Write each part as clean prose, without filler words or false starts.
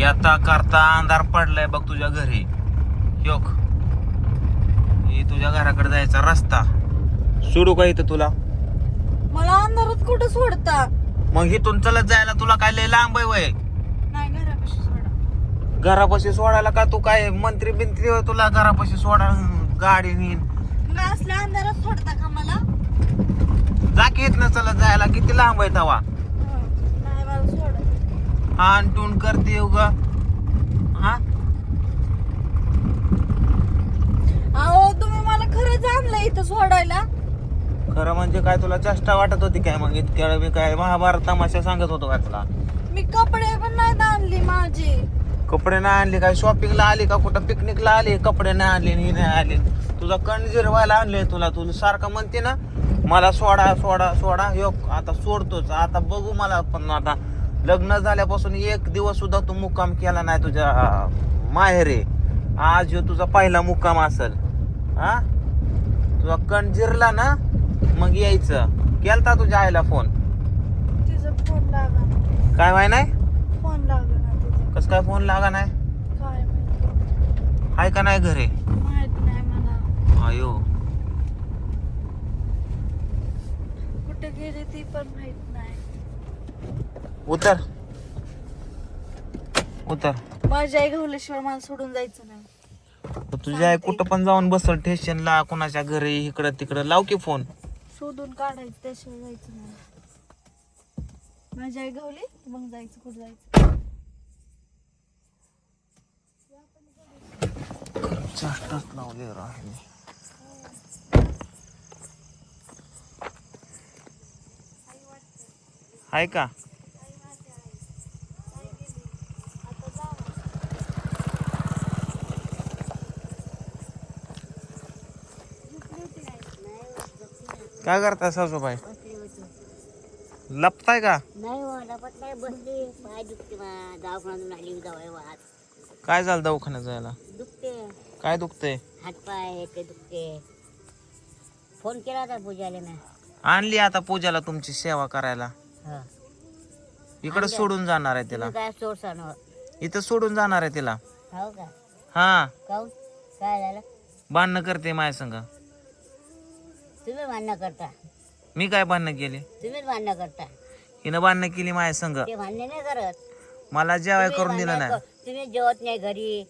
येता करता अंधार पडलाय बघ तुझ्या घरी. योक ही तुझ्या घराकडे जायचा रस्ता. सोडू का इथं तुला? मला अंधारात कुठं सोडता? मग इथून चलत जायला तुला काय लय लांब आहे वय? नाही, घरापाशी सोडा. घरापाशी सोडायला का तू काय मंत्री बिंत्री होय तुला घरापाशी सोडा गाडी नेईन? मग असल्या अंधारात सोडता का मला? जा की इथनं चलत जायला किती लांब आहे तवा? नाही, मला सोडा. हा टून करते उगा. हा अहो तुम्ही मला खरंच आणलं इथं सोडायला? खरं म्हणजे काय तुला चेष्टा वाटत होती काय? मग इतक्या वेळ मी काय महाभारत तमाशा सांगत होतो काय तुला? मी कपडे पण नाही आणली माझे. कपडे नाही आणले काय? शॉपिंगला आली का? कुठं पिकनिकला आली? कपडे नाही आणले ही नाही आले. तुझा कण जिरवायला आणले तुला. तू सारखं म्हणते ना मला सोडा सोडा सोडा. यो आता सोडतोच. आता बघू मला पण आता लग्न झाल्यापासून एक दिवस सुद्धा तू मुक्काम केला नाही तुझ्या माहेरे. आज ह्यो तुझा पहिला मुक्काम असेल. हा तुझा कण जिरला ना मग यायचं. केलता तुझ्या आईला फोन? तिचा फोन लागा ना. काय माहिती नाही? फोन लागा ना तिचा. कस काय फोन लागा नाही? काय माहिती? आहे का नाही घरी? माहित नाही मला. अयो कुठे गेली ती पण माहित नाही. उतर उतर. माझी आई घावल्याशिवाय मला सोडून जायचं नाही. तुझी आई कुठं पण जाऊन बसल स्टेशनला कोणाच्या घरी इकडं तिकडं. लाव की फोन. शोधून काढायचं त्याशिवाय जायचं नाही. माझी आई घावली मग जायचं. कुठं जायचं? चष्टाच लावले राहिले. आहे का? काय करताय सासूबाई? लपताय का? नाही हो, लपत नाही, बसली. पाय दुखते, दवाखान्यातून आली दवाई. काय झालं दवाखान्यात जायला? दुखते, काय दुखतंय? हातपाय ते दुखते. फोन केला होता पूजाला मी. आणली आता पूजाला तुमची सेवा करायला. हा. इकडे सोडून जाणार आहे तिला. तुम्ही काय सोडसान हो? इथं सोडून जाणार आहे तिला. हो का? हा काऊन काय झालं? भांडणं करते माझ्या संग. तुम्ही भांडणं करता? मी काय भांडणं केली? तुम्हीच भांडणं करता. हिनं भांडणं केली माझ्या संग. ते भांडणे नाही करत. मला जेवाय करून दिलं भांडणं नाही. तुम्ही जेवत नाही घरी.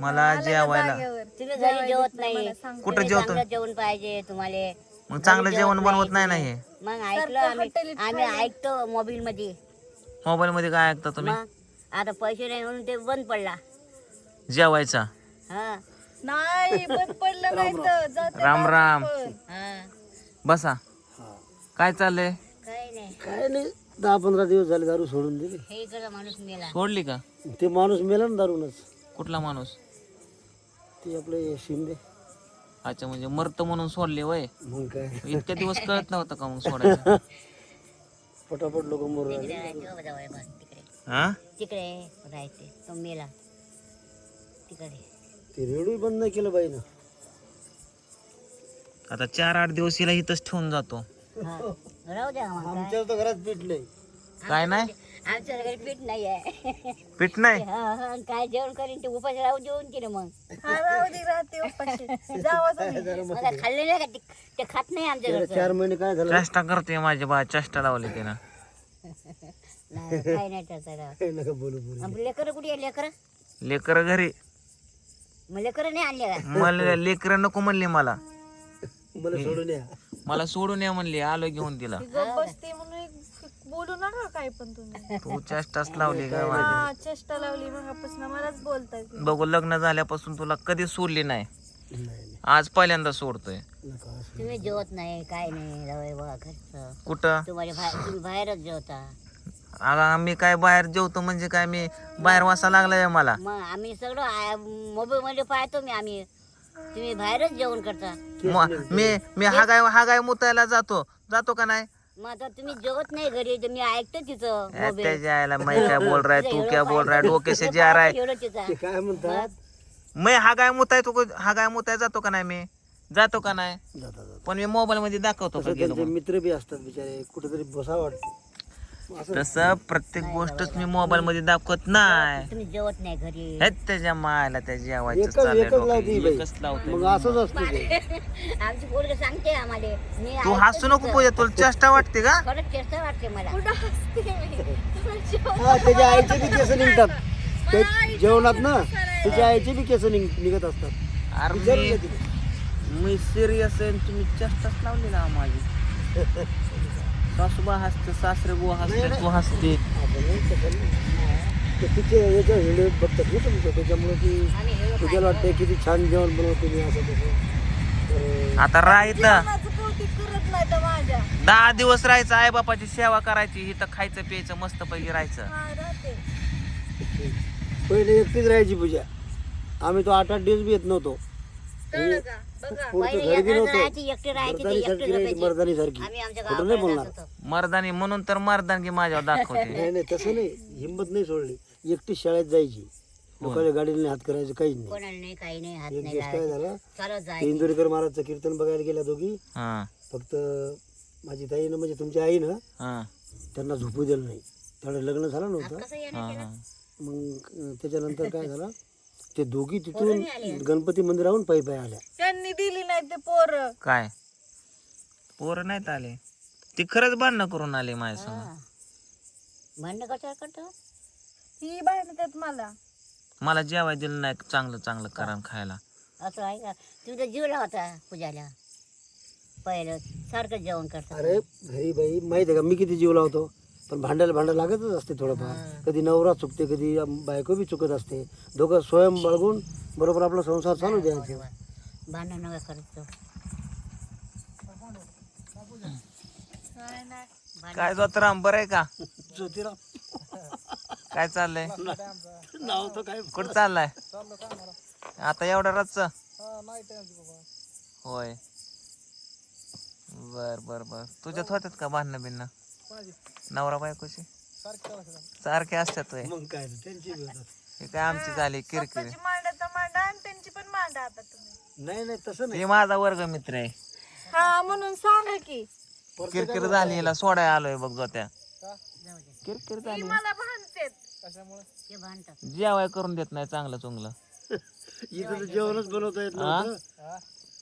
मला जेवायला. तुम्ही घरी जेवत नाही. कुठं तुम्ही जेवतो? चांगलं जेवण पाहिजे तुम्हाला. मग चांगलं जेवण बनवत नाही ना हे. मग ऐकलं आम्ही ऐकतो मोबाईल मध्ये. मोबाईल मध्ये काय ऐकता तुम्ही? मग आता पैसे नाही म्हणून ते बंद पडला. जेवायचा. हा नाही बंद पडलं नाही तर जाते राम राम. पण. हा. बसा. काय चाललंय? काही नाही. काय नाही, 10-15 दिवस झाले दारू सोडून दिली. हे इकडचा माणूस मेला. सोडली का? ते माणूस मेला ना दारूनच. कुठला माणूस? ते आपले शिंदे. अच्छा म्हणजे मरत म्हणून सोडले वय. मग काय इतक्या दिवस कळत नव्हतं का मग सोडायचं? पटापट लोक मरू तिकडे राहिले. राहायचे बाबा जवळ बस तिकडे. हा तिकडे राहायचे तो मेला तिकडे. ते रेडिओ बंद नाही केलं बाई ना. आता 4-8 दिवस हिला इथंच ठेवून जातो. हा. राहू द्या मग काय. आमच्या तर घरात पिटले. काय नाही? आमच्या घरी पीठ नाही आहे. पीठ नाही. हा, हा. काय जेवण करीन ते उपास राहू जेवण केलं मग. हा, राहू दे, राहते उपाशी. जावा तुम्ही. मला खाल्ले नाही का ते खात नाही आमच्या घरचं. 4 महिने काय झालं? चेष्टा करतोय माझी बा. चेष्टा लावली तिनं. नाही काय नाही त्याचं राव. काय नका बोलू बोलू. आपली लेकरं कुठे आहे लेकरं? लेकर घरी. मग लेकरं नाही आणले का? मला लेकर नको म्हणली मला. मला सोडून या. मला सोडून या म्हणली. आलो घेऊन तिला. ती गप्प बसते म्हणून बोलू नका काय पण तुम्ही. तू चेष्टाच लावली का माझी? हा चेष्टा लावली मगापासून मलाच बोलताय. बघू लग्न झाल्यापासून तुला कधी सोडली नाही. नाही नाही, आज पहिल्यांदा सोडतोय. नका असं. तुम्ही जेवत नाही काय नाही जावई बघा घरचं. कुठं? तुम्ही बाहेरच जेवता. अगं मी काय बाहेर जेवतो म्हणजे काय मी बाहेर वासा लागलाय मला. मग आम्ही सगळं मोबाईल मध्ये पाहतो आम्ही. तुम्ही बाहेरच जेवण करता. मी हा गाय मुतायला जातो का नाही? मग आता तुम्ही जेवत नाही घरी तर मी ऐकतो तिचं मोबाईल. त्याच्या आईला मैं क्या बोल रहा है, तू क्या बोल रहा है, डोके से जा रहा है. ते काय म्हणतात? मैं हा गाय मुताय जातो का नाही? मी जातो का नाही? जाता जाता. पण मी मोबाईल मध्ये दाखवतो का तसं गेलो त्यांचे म्हणून. मित्र बी असतात बिचारे, कुठेतरी बसा वाटतं. तसं प्रत्येक गोष्टच मी मोबाईल मध्ये दाखवत नाही. तुम्ही जेवत नाही घरी. हेच त्याच्या मायला त्या जेवायचं एकच चाललंय एकच लावते डोक्यात. बाई. एकच लावतोय. मग असंच असतं ते. आमची पोरग सांगते आम्हाला. मी तू हसू नको पूजा, तुला चेष्टा वाटते का? खरंच चेष्टा वाटते मला. कुठं हसते मी तुम्ही जेवण हा त्याच्या आईचे बी केस निघतात ते जेवणात ना, त्याच्या आईचे बी केस निघत असतात. अरे विचारून घे तिला. मी सिरियस आहे आणि तुम्ही चेष्टाच लावली ना माझी. सासूबा हसते, सासरे बुवा हसते, तू हसते. आपण नाही तसं नाही. ते तिचे याच्या व्हिडिओ बघतात ना तुमचं, त्याच्यामुळे ती आम्ही हेळो तुझ्याला वाटतं किती छान जेवण बनवते मी असं तसं. तर आता राहायचं जेवणाचं कौतुक करत नाही तर माझ्या. 10 दिवस राहायचं, आई बापाची सेवा करायची, इथं खायचं प्यायचं मस्त पैकी राहायचं. हा राहते. पहिले एकटीच राहायची पूजा. आम्ही तो 8-8 दिवस बी येत नव्हतो. कळलं का? बघा पुढचं पहिले घर बी एकटं नव्हतं. राहायची, एकटी राहायची, ते मर्दानी एकटी सारखी राहायची, झोपायची. मर्दानी सारखी. आम्ही आमच्या कुठं नाही गावाकडे बोलणार. जात होतो. मर्दानी म्हणून तर मर्दानगी माझ्यावर दाखवते. नाही नाही तसं नाही, हिंमत नाही सोडली. एकटी शाळेत जायची, लोकांच्या गाडीने हात करायचं काहीच नाही. कोणाला नाही, काही नाही, हात एक नाही दिवस काय लावायचे. झालं, चालत ते जायचे. इंदोरीकर महाराजचं कीर्तन बघायला गेल्या दोघी. हा फक्त माझी ताईनं म्हणजे तुमची आई ना हा त्यांना झोपू दिलं नाही. त्यावेळेस लग्न झालं आज नव्हतं. कसं येणं हा केलं? हा. मग त्याच्यानंतर काय झालं, ते दोघी पोरं तिथून नाही आले. गणपती मंदिराहून पायी आल्या. त्यांनी दिली नाही ते पोर. काय पोरं नाहीत आले, ती खरंच भांडणं करून आले माझ्या समोर. हा. भांडणं कशाला करतो? ही भांडतात मला. मला जेवाय दिलं नाही चांगलं चांगलं करा खायला. असं आहे का? तुझा जीवला होता पूजाला पहिलं सारखं जेवण करतात. अरे घरी बाई माहिती आहे का, मी किती जीव लावतो, पण भांडायला लागतच असते थोडंफार. कधी नवरा चुकते, कधी बायको बी चुकत असते. दोघं स्वयं बाळगून बरोबर आपला संसार चालू द्यायचा. भांडण नका करतो. नाही नाही. काय जोतराम बरं आहे का? ज्योतिराव काय चाललंय? नाव तर काय कुठं चाललाय आता एवढा रच? होय बर बर बर. तुझ्यात होतात का भांडणं बिन्न? नवरा बायकोची सारखे असतात होय. मग काय त्यांची बी होतात. हे काय आमची झाली किरकिरी. स्वतःची मांडायचा मांडा आणि त्यांची पण मांडा आता तुम्ही. नाही नाही तसं नाही. हे माझा वर्ग मित्र आहे. हा म्हणून सांगा की. किरकिर झाली हिला सोडाय आलोय बघ जोत्या. किरकिर ही झाली, मला भांडतेत. ते भांडतात. जेवाय करून देत नाही चांगलं चुंगलं. इथं तर जेवणच बनवता येत नव्हतं.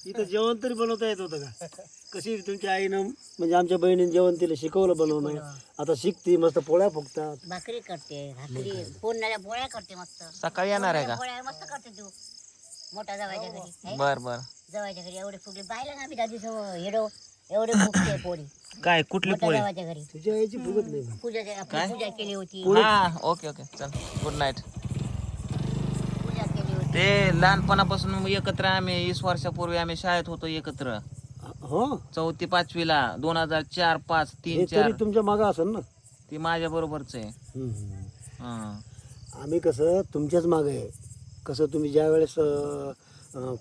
इथं जेवण तरी बनवता येत होतं का? कशी तुमच्या आईनं म्हणजे आमच्या बहिणीने जेवण तिला शिकवलं बनवणं. आता शिकती, मस्त पोळ्या फुगतात. भाकरी करते, भाकरी पोळण्याला पोळ्या करते मस्त. सकाळी येणार आहे का? पोळ्या मस्त करते तू. मोठा जावायच्या घरी है? बर बर. जावायच्या घरी एवढे फुगले पाहिलं ना आम्ही दादी हेडो एवढे फुगते पोळी. काय कुठली मोठ्या पोळी? जावायच्या घरी तुझ्या आईची फुगत नाही का? पूजा केली होती. हा ओके ओके चल गुड नाईट. पूजा केली होती. ते लहानपणापासून एकत्र आम्ही 20 वर्षापूर्वी आम्ही शाळेत होतो एकत्र. हो 4थी 5वीला 2004 5 3 हे 4. तरी तुमच्या मागं असेल ना. ती माझ्या बरोबरच आहे. हम्म. हा. आम्ही कसं तुमच्याच मागे आहे. कसं तुम्ही ज्या वेळेस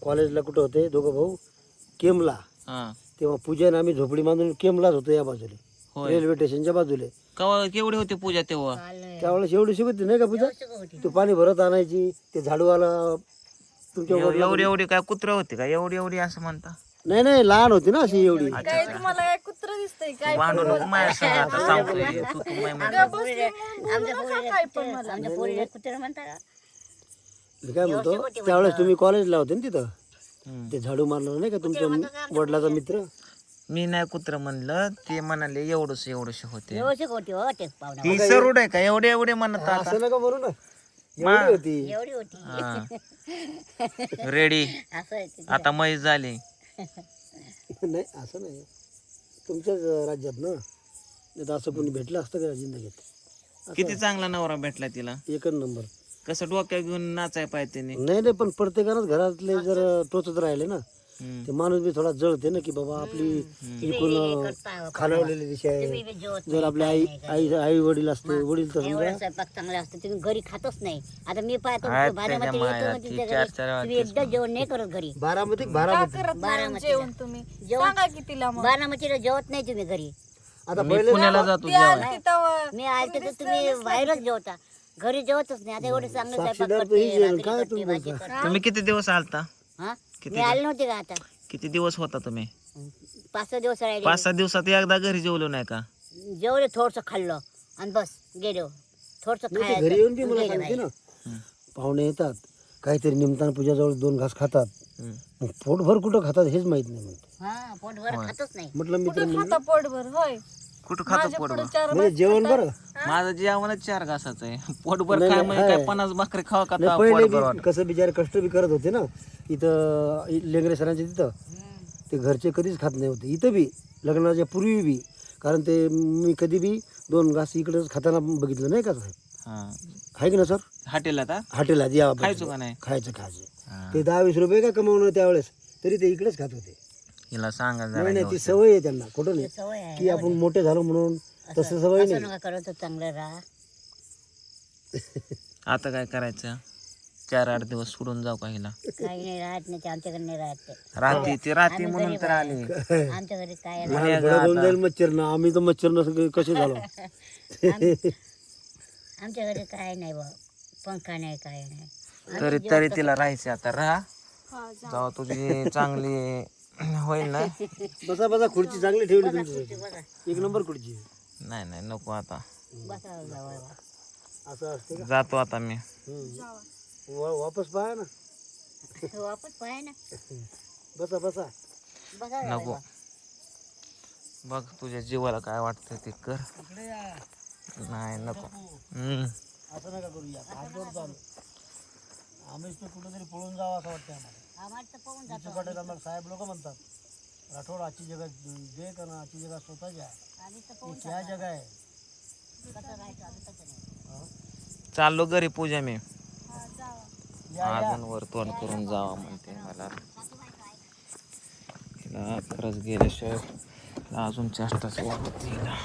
कॉलेजला कुठं होते दोघं भाऊ, केमला, हा तेव्हा पूजेनं आम्ही झोपडी बांधून केमलाच होतो या बाजूले, होय. रेल्वे स्टेशनच्या बाजूले. केवढी होती पूजा तेव्हा? काल त्यावेळेस एवढी शिकवते नाही का पूजा? सगळं होती. तू पाणी भरत आणायची, ते झाडूवाला तुमच्या वडिलांना- एवढी एवढी काय कुत्र होती का एवढी एवढी असं म्हणता? नाही नाही लहान होती ना अशी एवढी. काय तुम्हाला काय कुत्र दिसतंय काय? भांडू नको माझ्या संग आता सांगतोय. तू तू माय म्हणतो. आमच्या पोरीला कुत्रा म्हणता का? मी काय म्हणतो, त्यावेळेस तुम्ही कॉलेजला होते ना तिथं, हम्म. ते झाडू मारणार नाही का तुमच्या वडिलाचा मित्र? मी नाही कुत्र म्हणलं, ते म्हणाले एवढंच होते. व्यवस्थित होती हो ते पाहुणा. ती सरूड आहे का एवढे एवढे म्हणत आता? असं नका म्हणू ना, एवढी होती. एवढी होती. हा. रेडी असं आहे ते. आता म्हैस झाली. नाही असं नाही, तुमच्याच राज्यात ना. नाही तर असं कोणी भेटलं असतं का जिंदगीत? किती चांगला नवरा भेटला तिला. एकच नंबर. कसं डोक्या घेऊन नाचाय पाहिजे तिने. नाही नाही पण प्रत्येकानंच घरातले जर टोचत राहिले ना, हम्म. ते माणूस बी थोडा जळते ना, की बाबा आपली इकडून खालवलेली दिशा आहे. तुम्ही बी जेवत जर आपले आई वडील असते, वडील तर एवढा समजा स्वयंपाक चांगला असतो तुम्ही घरी खातच नाही. आता मी पाहतो आहेत भाज्यामध्ये त्याच्या येतो माया, ना ती तुमच्या चार घरी, चार तुम्ही एकदा जेवण नाही करत घरी. बारामती का करत नाही जेवण तुम्ही? सांगा की तिला मग. बारामतीला जेवत नाही तुम्ही घरी. आता मी पहिले पुण्याला जातो ती जेवायला. आलती तेव्हा मी आलते तर तुम्ही बाहेरच जेवता, घरी जेवतच नाही. आता एवढे चांगले स्वयंपाक साक्षीदार तर करते, ही जेवण, भाकरी काय करते, तुम्ही भाजी बोलता? करते. तुम्ही किती दिवस आलता? हा? किती मी आले नव्हते का आता? किती दिवस होता तुम्ही? 5-6 दिवस राहिले. 5-6 दिवसात एकदा घरी जेवलो नाही का? जेवढे थोडस खाल्लं आणि बस गेलो थोडस नाही, ते घरी येऊन बी मला सांगते ना, पाहुणे येतात काहीतरी निमताना पूजाजवळ 2 घास खातात, मग पोटभर कुठं खातात हेच माहित नाही म्हणते. हा पोटभर खातच नाही. म्हटलं मित्र कुठं खाता पोटभर होय कुठं खातो माझ्या पोटभर? पुढे 4 म्हणजे जेवण बरं माझं जेवणच 4 घासाचं आहे. पोटभर नाही, काय नाही, म्हणजे काय आहे. 50 भाकरी खावा का नाही, पहिले पोटभर बी कसं बिचारे कष्ट बी करत होते ना इथं लेंगरे सरांच्या तिथं, ते घरचे कधीच खात नाही होते, इथं बी लग्नाच्या पूर्वी बी, कारण ते मी कधी बी 2 घास इकडंच खाताना बघितलं नाही का साहेब, हा आहे की ना सर? हॉटेलात हा? हॉटेलात यावं खायचो का नाही? खायचं हा. ते 10-20 रुपये का कमवणं त्यावेळेस, तरी ते इकडेच खात होते. हिला सांगा जरा नाही नाही, ती व्यवस्थित. सवय आहे त्यांना, कुठं नाही सवय आहे की आपण मोठे झालो म्हणून तसं सवय असं नाही. नका करत चांगलं राहा. आता काय करायचं? 4-8 दिवस सोडून जाऊ का हिला? काही नाही राहत नाही ते आमच्याकडे नाही राहत ते. राहते ती राहते आम्ही म्हणून गरीब तर आली. आमच्या घरी काय नाही. लहान बडं होऊन जाईल मच्छर ना, आम्ही तर मच्छर नसं कसे झालो. आमच्या घरी काय नाही बा, पंखा नाही काय नाही. तरी तिला राहायचं आता राहा हा जा जेव्हा तुझी चांगली होईल ना. बसा बसा, खुर्ची चांगली ठेवली तुमच्यासाठी, 1 नंबर खुर्ची. नाही नाही नको आता, बसा जावं असं असते का? जातो आता मी. जावा वापस पहा ना, वापस पाय ना. बसा बसा. बसा नको बघ तुझ्या जीवाला काय वाटतं ते कर. नाही नको. असं नका करूया, हात जोडतो आम्ही. आम्हीच तो कुठेतरी पळून जावं असं वाटतं आम्हाला. आम्हाला तर पाहून जातो. चिचोकाट्यात आम्हाला साहेब लोक म्हणतात, राठोड आजची जगा जे का ना, आजची जगा स्वतःची आहे, आम्ही तर पाहून त्या जगा आहे. कसं राहायचं आम्ही तसं नाही. चाललो घरी पूजा मी. हा जावा अजून वर तोंड करून जावा म्हणते मला. तिला खरंच गेल्याशिवाय तिला अजून चेष्टाच वाटत हिला.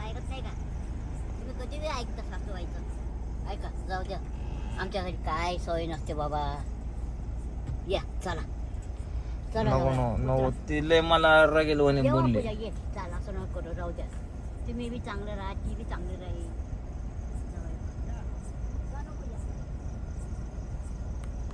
ऐकत नाही का तुम्ही? कधी बी ऐकता सासूबाईचं. ऐका जाऊ द्या, आमच्या घरी काय सोय नसते बाबा. या चला चला नको जाऊया. नको ती लय मला रगेल वने जेव्हा बोलली. पूजा ये, चला असं नको करू, राहू द्या. तुम्ही बी चांगलं राहा, ती बी चांगली राहील.